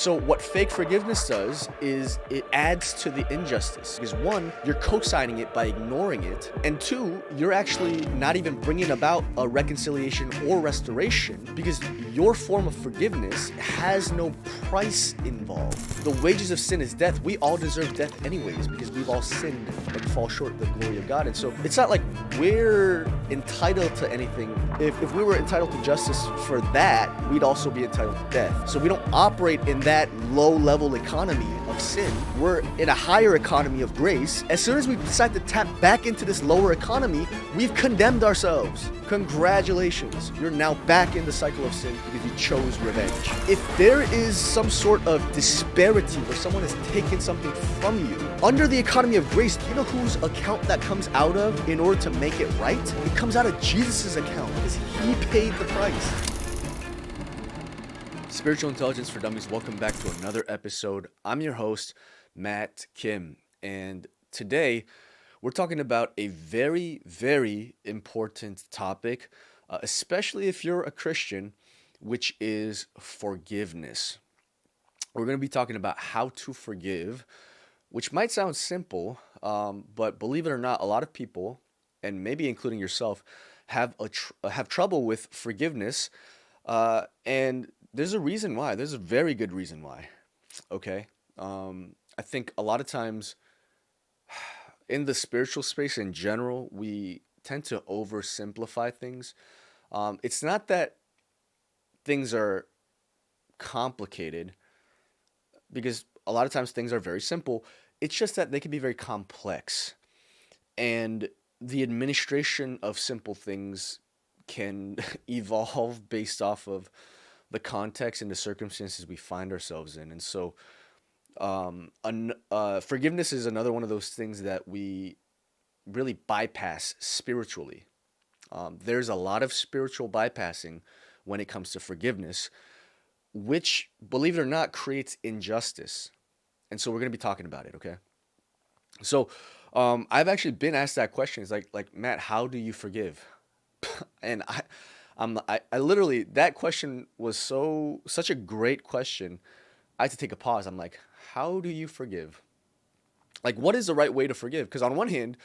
So what fake forgiveness does is it adds to the injustice. Because one, you're co-signing it by ignoring it. And two, you're actually not even bringing about a reconciliation or restoration because your form of forgiveness has no price involved. The wages of sin is death. We all deserve death anyways because we've all sinned and fall short of the glory of God. And so it's not like we're entitled to anything. If we were entitled to justice for that, we'd also be entitled to death. So we don't operate in that low-level economy of sin. We're in a higher economy of grace. As soon as we decide to tap back into this lower economy, we've condemned ourselves. Congratulations. You're now back in the cycle of sin because you chose revenge. If there is some sort of disparity where someone has taken something from you, under the economy of grace, do you know whose account that comes out of in order to make it right? It comes out of Jesus' account because he paid the price. Spiritual Intelligence for Dummies, welcome back to another episode. I'm your host, Matt Kim, and today we're talking about a very, very important topic, especially if you're a Christian, which is forgiveness. We're going to be talking about how to forgive, which might sound simple, but believe it or not, a lot of people, and maybe including yourself, have trouble with forgiveness, and there's a reason why. There's a very good reason why. Okay. I think a lot of times in the spiritual space in general, we tend to oversimplify things. It's not that things are complicated, because a lot of times things are very simple. It's just that they can be very complex. And the administration of simple things can evolve based off of the context and the circumstances we find ourselves in. And so forgiveness is another one of those things that we really bypass spiritually. There's a lot of spiritual bypassing when it comes to forgiveness, which, believe it or not, creates injustice. And so we're going to be talking about it, okay? So I've actually been asked that question. It's like Matt, how do you forgive? And I literally, that question was such a great question. I had to take a pause. I'm like, how do you forgive? Like, what is the right way to forgive? Because on one hand,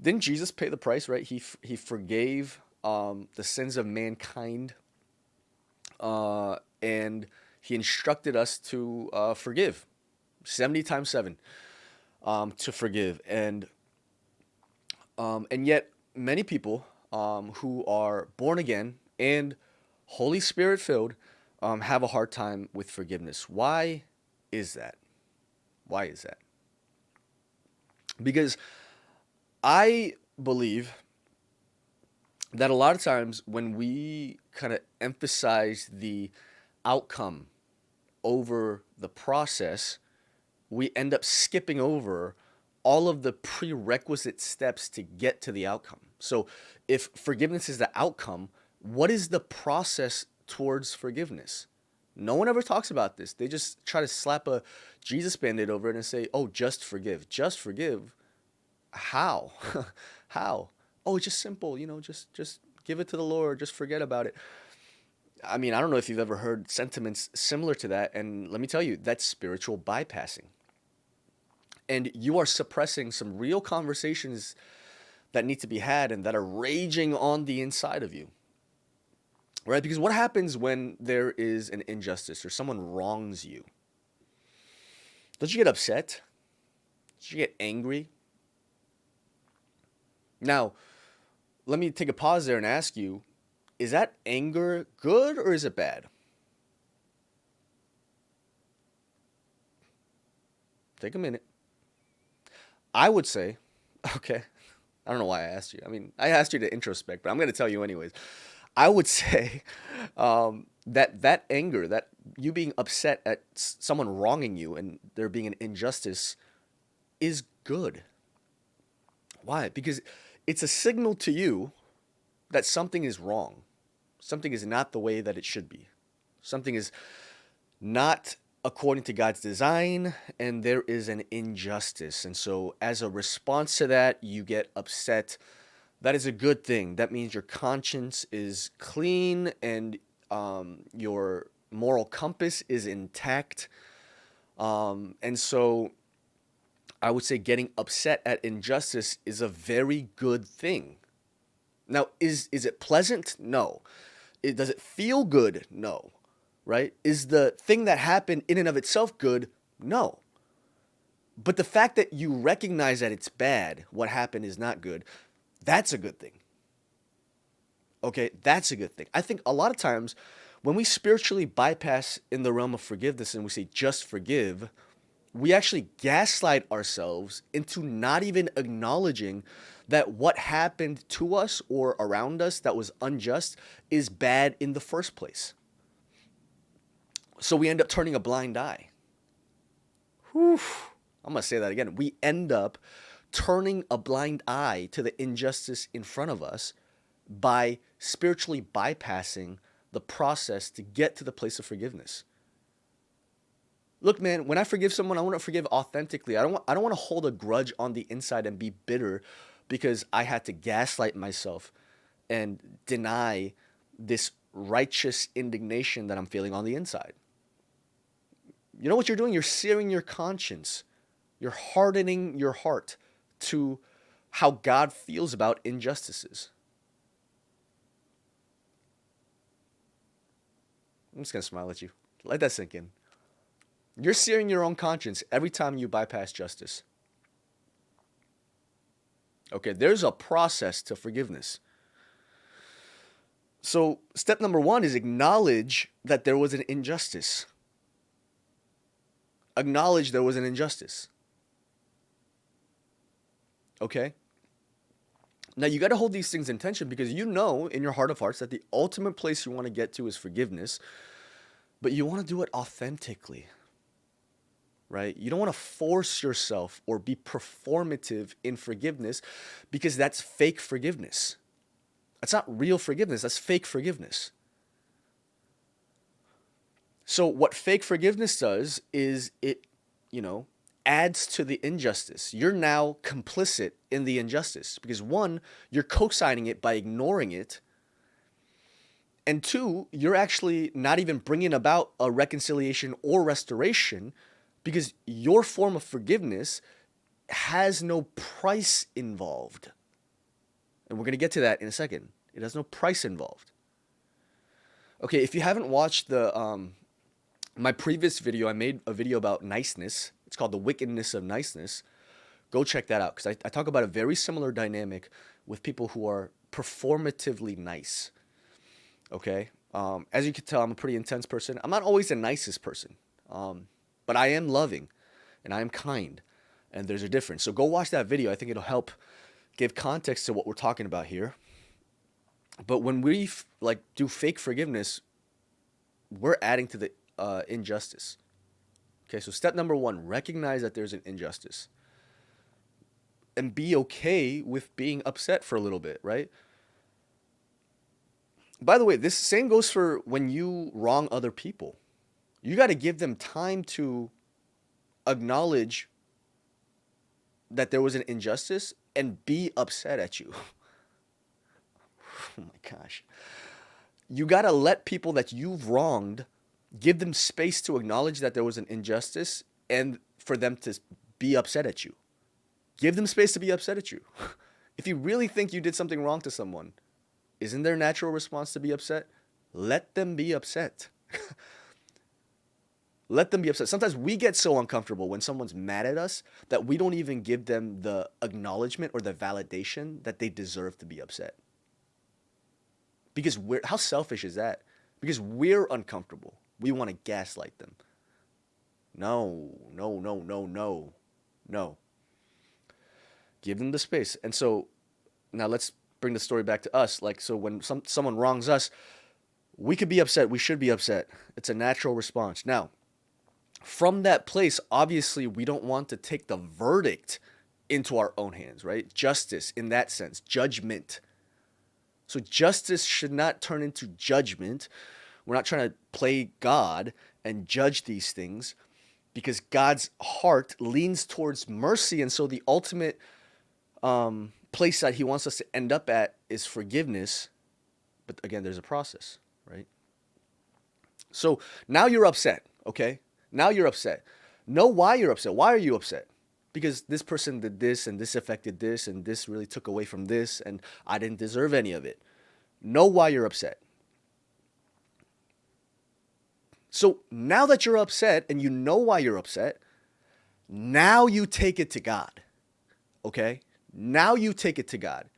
didn't Jesus pay the price, right? He forgave the sins of mankind, and he instructed us to forgive 70 times 7 to forgive. And yet many people who are born again and Holy Spirit filled have a hard time with forgiveness. Why is that? Why is that? Because I believe that a lot of times when we kind of emphasize the outcome over the process, we end up skipping over all of the prerequisite steps to get to the outcome. So if forgiveness is the outcome, what is the process towards forgiveness? No one ever talks about this. They just try to slap a Jesus Band-Aid over it and say, oh, just forgive. Just forgive. How? How? Oh, it's just simple. Just give it to the Lord. Just forget about it. I mean, I don't know if you've ever heard sentiments similar to that. And let me tell you, that's spiritual bypassing. And you are suppressing some real conversations that need to be had and that are raging on the inside of you. Right? Because what happens when there is an injustice or someone wrongs you? Don't you get upset? Don't you get angry? Now, let me take a pause there and ask you, is that anger good or is it bad? Take a minute. I would say, okay, I don't know why I asked you. I mean, I asked you to introspect, but I'm going to tell you anyways. I would say that anger, that you being upset at someone wronging you and there being an injustice is good. Why? Because it's a signal to you that something is wrong. Something is not the way that it should be. Something is not according to God's design, and there is an injustice. And so as a response to that, you get upset. That is a good thing. That means your conscience is clean and your moral compass is intact. And so I would say getting upset at injustice is a very good thing. Now, is it pleasant? No. Does it feel good? No. Right? Is the thing that happened in and of itself good? No. But the fact that you recognize that it's bad, what happened is not good, that's a good thing. Okay, that's a good thing. I think a lot of times when we spiritually bypass in the realm of forgiveness and we say just forgive, we actually gaslight ourselves into not even acknowledging that what happened to us or around us that was unjust is bad in the first place. So we end up turning a blind eye. Whew. I'm going to say that again. We end up turning a blind eye to the injustice in front of us by spiritually bypassing the process to get to the place of forgiveness. Look, man, when I forgive someone, I want to forgive authentically. I don't want to hold a grudge on the inside and be bitter because I had to gaslight myself and deny this righteous indignation that I'm feeling on the inside. You know what you're doing? You're searing your conscience. You're hardening your heart to how God feels about injustices. I'm just going to smile at you. Let that sink in. You're searing your own conscience every time you bypass justice. Okay, there's a process to forgiveness. So, step number one is acknowledge that there was an injustice. Acknowledge there was an injustice. Okay? Now, you got to hold these things in tension because you know in your heart of hearts that the ultimate place you want to get to is forgiveness, but you want to do it authentically. Right? You don't want to force yourself or be performative in forgiveness because that's fake forgiveness. That's not real forgiveness. That's fake forgiveness. So what fake forgiveness does is it, adds to the injustice. You're now complicit in the injustice because one, you're co-signing it by ignoring it. And two, you're actually not even bringing about a reconciliation or restoration because your form of forgiveness has no price involved. And we're going to get to that in a second. It has no price involved. Okay, if you haven't watched my previous video, I made a video about niceness. It's called The Wickedness of Niceness. Go check that out because I talk about a very similar dynamic with people who are performatively nice. Okay? As you can tell, I'm a pretty intense person. I'm not always the nicest person. But I am loving and I am kind, and there's a difference. So go watch that video. I think it'll help give context to what we're talking about here. But when we do fake forgiveness, we're adding to the injustice. Okay, so step number one, recognize that there's an injustice and be okay with being upset for a little bit, right? By the way, this same goes for when you wrong other people. You got to give them time to acknowledge that there was an injustice and be upset at you. Oh my gosh. You got to let people that you've wronged, give them space to acknowledge that there was an injustice and for them to be upset at you. Give them space to be upset at you. If you really think you did something wrong to someone, isn't their natural response to be upset? Let them be upset. Let them be upset. Sometimes we get so uncomfortable when someone's mad at us that we don't even give them the acknowledgement or the validation that they deserve to be upset. Because how selfish is that? Because we're uncomfortable. We want to gaslight them. No. Give them the space. And so now let's bring the story back to us. So when someone wrongs us, we could be upset. We should be upset. It's a natural response. Now, from that place, obviously, we don't want to take the verdict into our own hands, right? Justice, in that sense, judgment. So justice should not turn into judgment. We're not trying to play God and judge these things because God's heart leans towards mercy. And so the ultimate place that he wants us to end up at is forgiveness. But again, there's a process, right? So now you're upset, okay? Now you're upset. Know why you're upset. Why are you upset? Because this person did this and this affected this and this really took away from this and I didn't deserve any of it. Know why you're upset. So now that you're upset and you know why you're upset, now you take it to God, okay? Now you take it to God.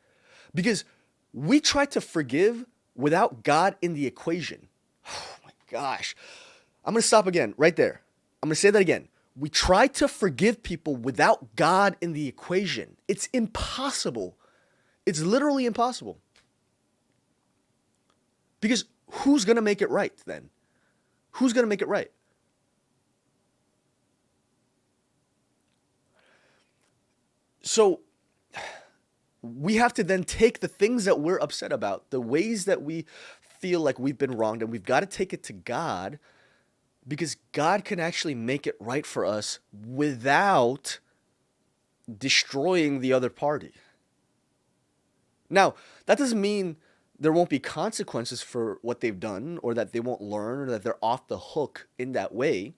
Because we try to forgive without God in the equation. Oh my gosh. I'm going to stop again right there. I'm going to say that again. We try to forgive people without God in the equation. It's impossible. It's literally impossible. Because who's going to make it right then? Who's going to make it right? So we have to then take the things that we're upset about, the ways that we feel like we've been wronged, and we've got to take it to God because God can actually make it right for us without destroying the other party. Now, that doesn't mean there won't be consequences for what they've done or that they won't learn or that they're off the hook in that way.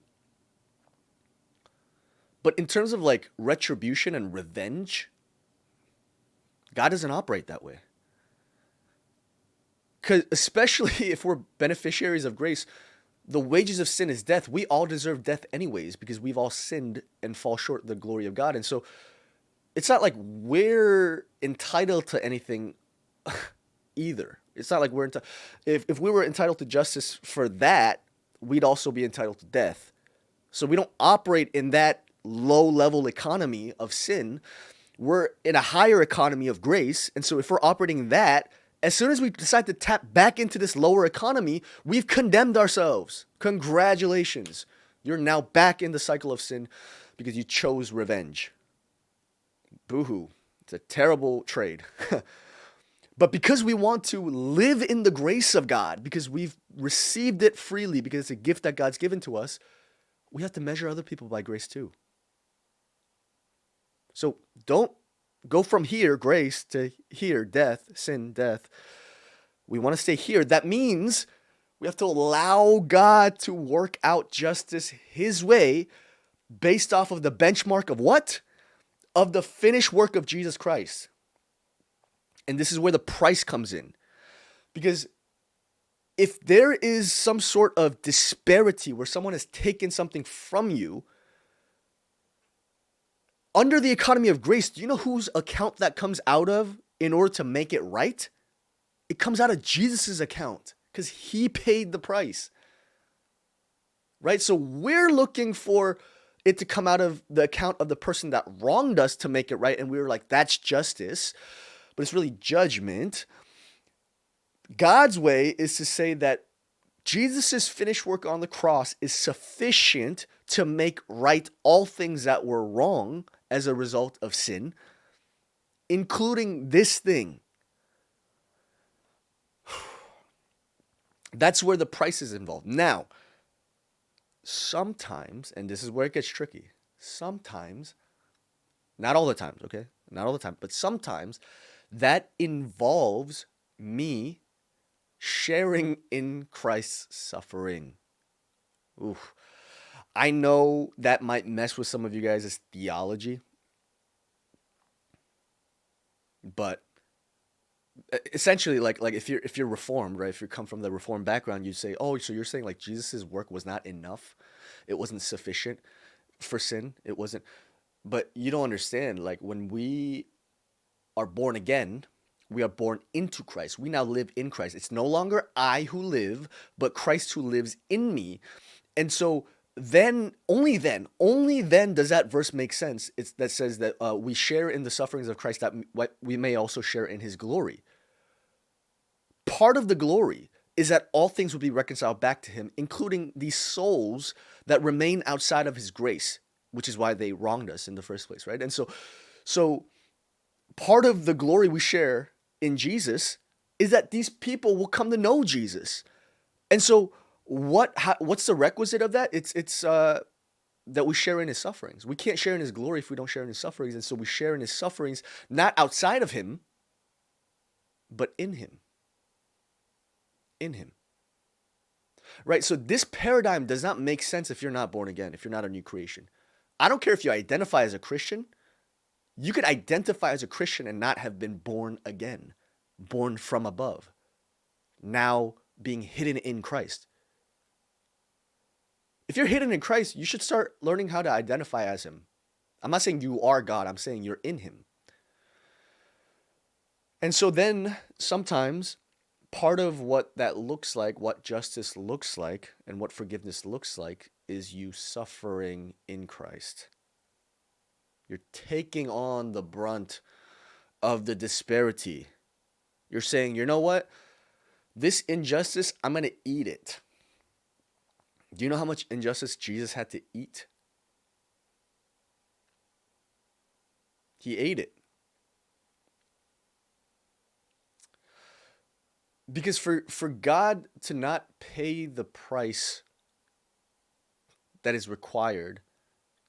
But in terms of like retribution and revenge, God doesn't operate that way. Because especially if we're beneficiaries of grace, the wages of sin is death. We all deserve death anyways because we've all sinned and fall short of the glory of God. And so it's not like we're entitled to anything either. It's not like we're entitled. If we were entitled to justice for that, we'd also be entitled to death. So we don't operate in that low level economy of sin. We're in a higher economy of grace. And so if we're operating in that, as soon as we decide to tap back into this lower economy, we've condemned ourselves. Congratulations. You're now back in the cycle of sin because you chose revenge. Boo-hoo. It's a terrible trade. But because we want to live in the grace of God, because we've received it freely, because it's a gift that God's given to us, we have to measure other people by grace too. So don't go from here, grace, to here, death, sin, death. We want to stay here. That means we have to allow God to work out justice His way based off of the benchmark of what? Of the finished work of Jesus Christ. And this is where the price comes in. Because if there is some sort of disparity where someone has taken something from you, under the economy of grace, do you know whose account that comes out of in order to make it right? It comes out of Jesus' account because He paid the price. Right? So we're looking for it to come out of the account of the person that wronged us to make it right. And we were like, that's justice. But it's really judgment. God's way is to say that Jesus' finished work on the cross is sufficient to make right all things that were wrong as a result of sin, including this thing. That's where the price is involved. Now, sometimes, and this is where it gets tricky, sometimes, not all the times, okay? Not all the time, but sometimes that involves me sharing in Christ's suffering. Oof. I know that might mess with some of you guys' theology, but essentially, like if you're reformed, right? If you come from the reformed background, you'd say, oh, so you're saying like Jesus' work was not enough, it wasn't sufficient for sin, it wasn't. But you don't understand. Like when we are born again, we are born into Christ. We now live in Christ. It's no longer I who live, but Christ who lives in me. And so then, only then does that verse make sense. It's that says that we share in the sufferings of Christ, that we may also share in His glory. Part of the glory is that all things will be reconciled back to Him, including these souls that remain outside of His grace, which is why they wronged us in the first place, right? And so part of the glory we share in Jesus is that these people will come to know Jesus. And so what's the requisite of that? It's that we share in His sufferings. We can't share in His glory if we don't share in His sufferings. And so we share in His sufferings, not outside of Him, but in Him. In Him. right? So this paradigm does not make sense if you're not born again, if you're not a new creation. I don't care if you identify as a Christian. You could identify as a Christian and not have been born again, born from above, now being hidden in Christ. If you're hidden in Christ, you should start learning how to identify as Him. I'm not saying you are God, I'm saying you're in Him. And so then sometimes part of what that looks like, what justice looks like, and what forgiveness looks like is you suffering in Christ. You're taking on the brunt of the disparity. You're saying, you know what? This injustice, I'm going to eat it. Do you know how much injustice Jesus had to eat? He ate it. Because for God to not pay the price that is required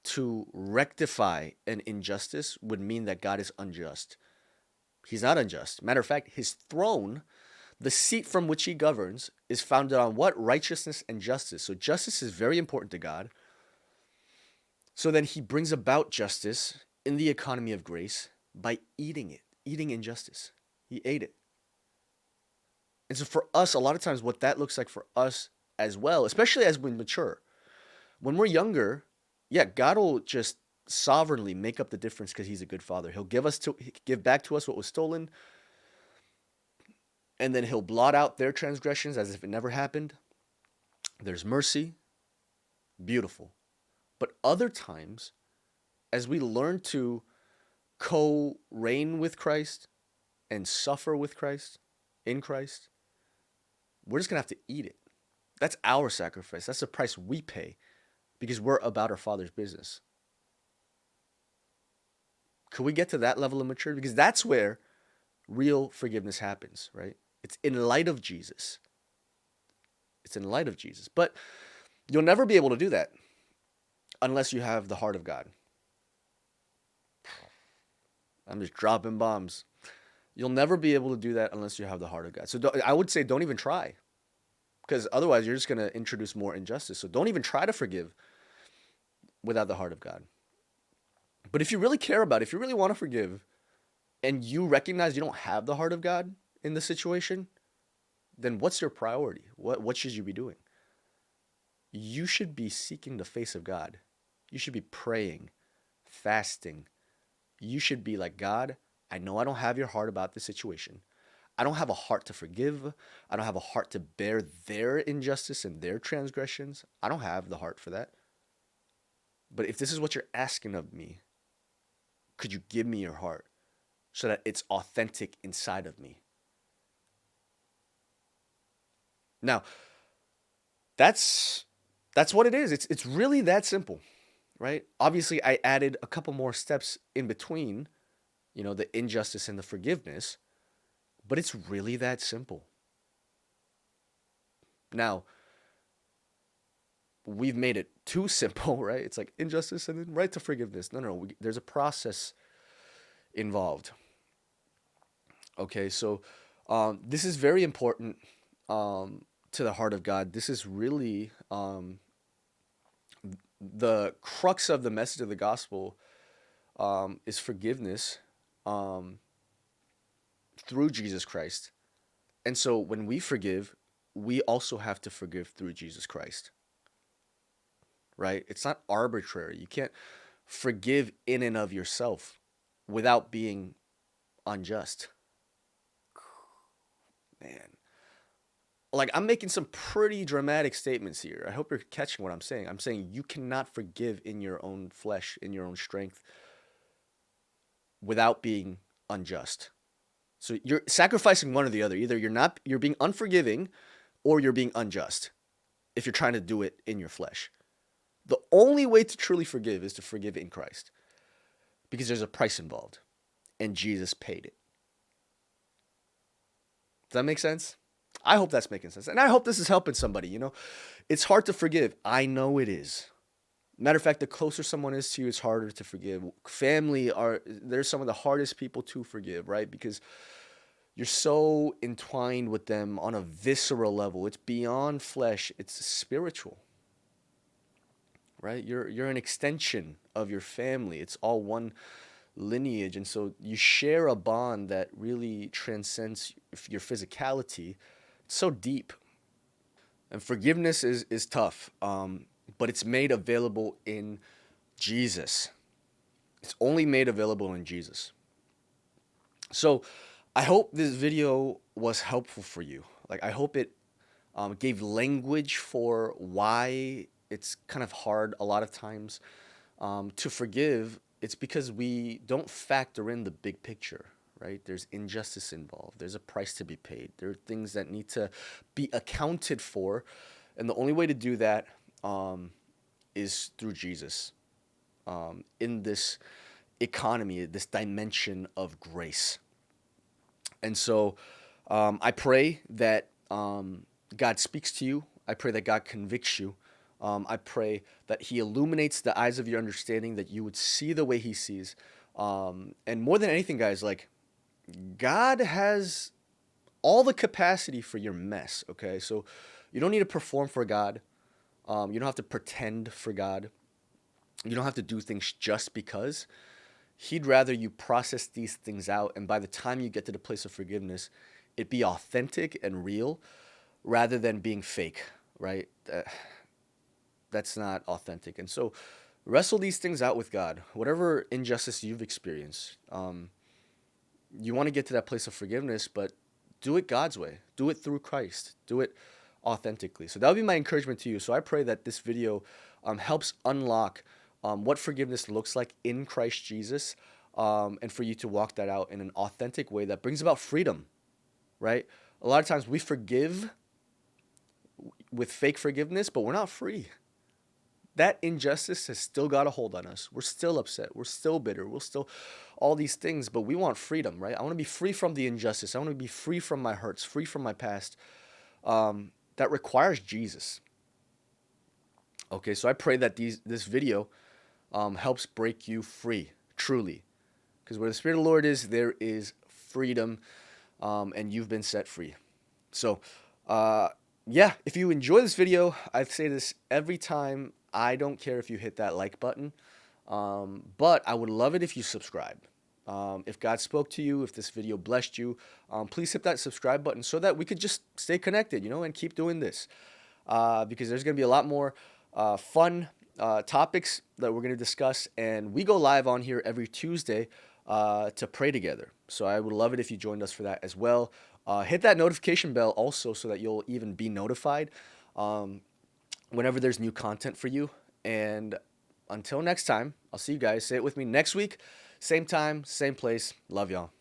to rectify an injustice would mean that God is unjust. He's not unjust. Matter of fact, his throne, the seat from which he governs, is founded on what? Righteousness and justice. So justice is very important to God. So then he brings about justice in the economy of grace by eating it, eating injustice. He ate it. And so for us, a lot of times what that looks like for us as well, especially as we mature, when we're younger, yeah, God will just sovereignly make up the difference because he's a good father. He'll give back to us what was stolen, and then he'll blot out their transgressions as if it never happened. There's mercy. Beautiful. But other times, as we learn to co-reign with Christ and suffer with Christ, in Christ, we're just going to have to eat it. That's our sacrifice. That's the price we pay because we're about our Father's business. Could we get to that level of maturity? Because that's where real forgiveness happens, right? It's in light of Jesus. It's in light of Jesus. But you'll never be able to do that unless you have the heart of God. I'm just dropping bombs. You'll never be able to do that unless you have the heart of God. So I would say don't even try, because otherwise you're just going to introduce more injustice. So don't even try to forgive without the heart of God. But if you really care about it, if you really want to forgive, and you recognize you don't have the heart of God in the situation, then what's your priority? What should you be doing? You should be seeking the face of God. You should be praying, fasting. You should be like, God, I know I don't have your heart about this situation. I don't have a heart to forgive. I don't have a heart to bear their injustice and their transgressions. I don't have the heart for that. But if this is what you're asking of me, could you give me your heart so that it's authentic inside of me? Now, that's what it is. It's really that simple, right? Obviously, I added a couple more steps in between, the injustice and the forgiveness, but it's really that simple. Now, we've made it too simple, right? It's like injustice and then right to forgiveness. No, there's a process involved. Okay, so this is very important to the heart of God. This is really the crux of the message of the gospel is forgiveness through Jesus Christ. And so when we forgive, we also have to forgive through Jesus Christ. Right? It's not arbitrary. You can't forgive in and of yourself without being unjust. Man. Like, I'm making some pretty dramatic statements here. I hope you're catching what I'm saying. I'm saying you cannot forgive in your own flesh, in your own strength, without being unjust. So you're sacrificing one or the other. Either you're being unforgiving or you're being unjust if you're trying to do it in your flesh. The only way to truly forgive is to forgive in Christ, because there's a price involved and Jesus paid it. Does that make sense? I hope that's making sense. And I hope this is helping somebody. It's hard to forgive. I know it is. Matter of fact, the closer someone is to you, it's harder to forgive. They're some of the hardest people to forgive, right? Because, you're so entwined with them on a visceral level. It's beyond flesh, it's spiritual, right? You're an extension of your family. It's all one lineage, and so you share a bond that really transcends your physicality. It's so deep. And forgiveness is tough, but it's made available in Jesus. It's only made available in Jesus. So I hope this video was helpful for you. Like, I hope it gave language for why it's kind of hard a lot of times to forgive. It's because we don't factor in the big picture, right? There's injustice involved. There's a price to be paid. There are things that need to be accounted for. And the only way to do that is through Jesus in this economy, this dimension of grace. And so I pray that God speaks to you. I pray that God convicts you. I pray that He illuminates the eyes of your understanding, that you would see the way He sees. And more than anything, guys, like, God has all the capacity for your mess, okay? So you don't need to perform for God. You don't have to pretend for God. You don't have to do things just because. He'd rather you process these things out, and by the time you get to the place of forgiveness, it be authentic and real rather than being fake, right? That's not authentic. And so wrestle these things out with God. Whatever injustice you've experienced, you want to get to that place of forgiveness, but do it God's way. Do it through Christ. Do it authentically. So that would be my encouragement to you. So I pray that this video helps unlock what forgiveness looks like in Christ Jesus, and for you to walk that out in an authentic way that brings about freedom, right? A lot of times we forgive with fake forgiveness, but we're not free. That injustice has still got a hold on us. We're still upset. We're still bitter. We're still all these things, but we want freedom, right? I want to be free from the injustice. I want to be free from my hurts, free from my past. That requires Jesus. Okay, so I pray that this video helps break you free, truly. Because where the Spirit of the Lord is, there is freedom, and you've been set free. So, yeah, if you enjoy this video, I say this every time. I don't care if you hit that like button, but I would love it if you subscribe. If God spoke to you, if this video blessed you, please hit that subscribe button so that we could just stay connected, and keep doing this. Because there's going to be a lot more fun topics that we're going to discuss, and we go live on here every Tuesday to pray together. So I would love it if you joined us for that as well. Hit that notification bell also so that you'll even be notified whenever there's new content for you. And until next time, I'll see you guys. Say it with me next week. Same time, same place. Love y'all.